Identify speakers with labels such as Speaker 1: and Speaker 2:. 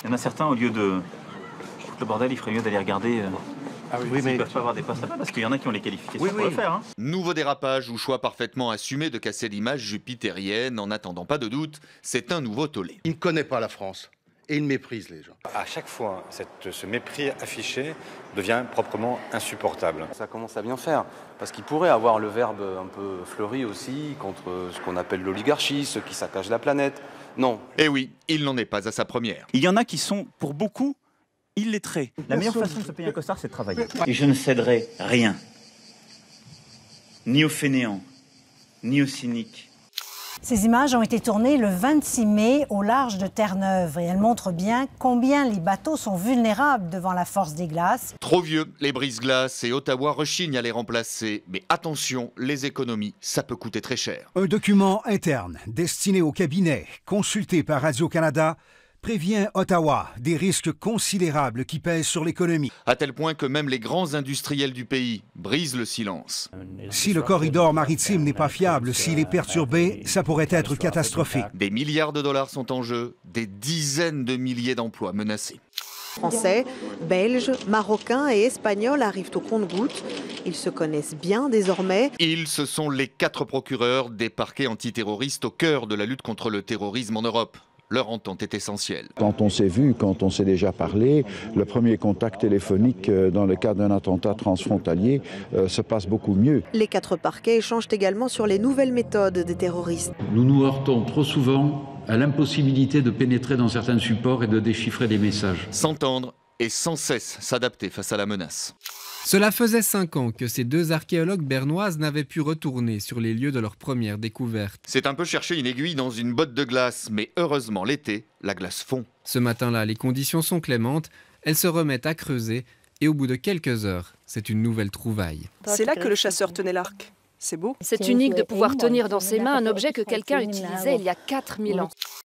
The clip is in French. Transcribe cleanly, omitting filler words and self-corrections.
Speaker 1: Il y en a certains, au lieu de le bordel, il ferait mieux d'aller regarder
Speaker 2: Oui, mais
Speaker 1: ils ne peuvent pas avoir des postes là-bas, parce qu'il y en a qui ont les qualifications pour le faire. Hein.
Speaker 3: Nouveau dérapage ou choix parfaitement assumé de casser l'image jupitérienne. En attendant pas de doute, c'est un nouveau tollé.
Speaker 2: il ne connaît pas la France et il méprise les gens.
Speaker 4: À chaque fois, ce mépris affiché devient proprement insupportable.
Speaker 5: Ça commence à bien faire, parce qu'il pourrait avoir le verbe un peu fleuri aussi contre ce qu'on appelle l'oligarchie, ceux qui saccagent la planète. Non.
Speaker 3: Eh oui, il n'en est pas à sa première.
Speaker 1: Il y en a qui sont, pour beaucoup, illettrés. La meilleure façon de se payer un costard, c'est de travailler. Et je ne céderai rien, ni aux fainéants, ni aux cyniques.
Speaker 6: Ces images ont été tournées le 26 mai au large de Terre-Neuve et elles montrent bien combien les bateaux sont vulnérables devant la force des glaces.
Speaker 3: Trop vieux, les brise-glaces et Ottawa rechigne à les remplacer. Mais attention, les économies, ça peut coûter très cher.
Speaker 7: Un document interne destiné au cabinet, consulté par Radio-Canada, prévient Ottawa des risques considérables qui pèsent sur l'économie.
Speaker 3: À tel point que même les grands industriels du pays brisent le silence.
Speaker 7: Si le corridor maritime n'est pas fiable, s'il est perturbé, ça pourrait être catastrophique.
Speaker 3: Des milliards de dollars sont en jeu, des dizaines de milliers d'emplois menacés.
Speaker 8: Français, Belges, Marocains et Espagnols arrivent au compte-gouttes. Ils se connaissent bien désormais.
Speaker 3: Ils, ce sont les 4 procureurs des parquets antiterroristes au cœur de la lutte contre le terrorisme en Europe. Leur entente est essentielle.
Speaker 9: Quand on s'est vu, quand on s'est déjà parlé, le premier contact téléphonique dans le cadre d'un attentat transfrontalier se passe beaucoup mieux.
Speaker 8: Les 4 parquets échangent également sur les nouvelles méthodes des terroristes.
Speaker 10: Nous nous heurtons trop souvent à l'impossibilité de pénétrer dans certains supports et de déchiffrer des messages.
Speaker 3: S'entendre et sans cesse s'adapter face à la menace.
Speaker 11: Cela faisait 5 ans que ces 2 archéologues bernoises n'avaient pu retourner sur les lieux de leur première découverte.
Speaker 3: C'est un peu chercher une aiguille dans une botte de glace, mais heureusement l'été, la glace fond.
Speaker 11: Ce matin-là, les conditions sont clémentes, elles se remettent à creuser et au bout de quelques heures, c'est une nouvelle trouvaille.
Speaker 12: C'est là que le chasseur tenait l'arc. C'est beau.
Speaker 13: C'est unique de pouvoir tenir dans ses mains un objet que quelqu'un utilisait il y a 4000 ans.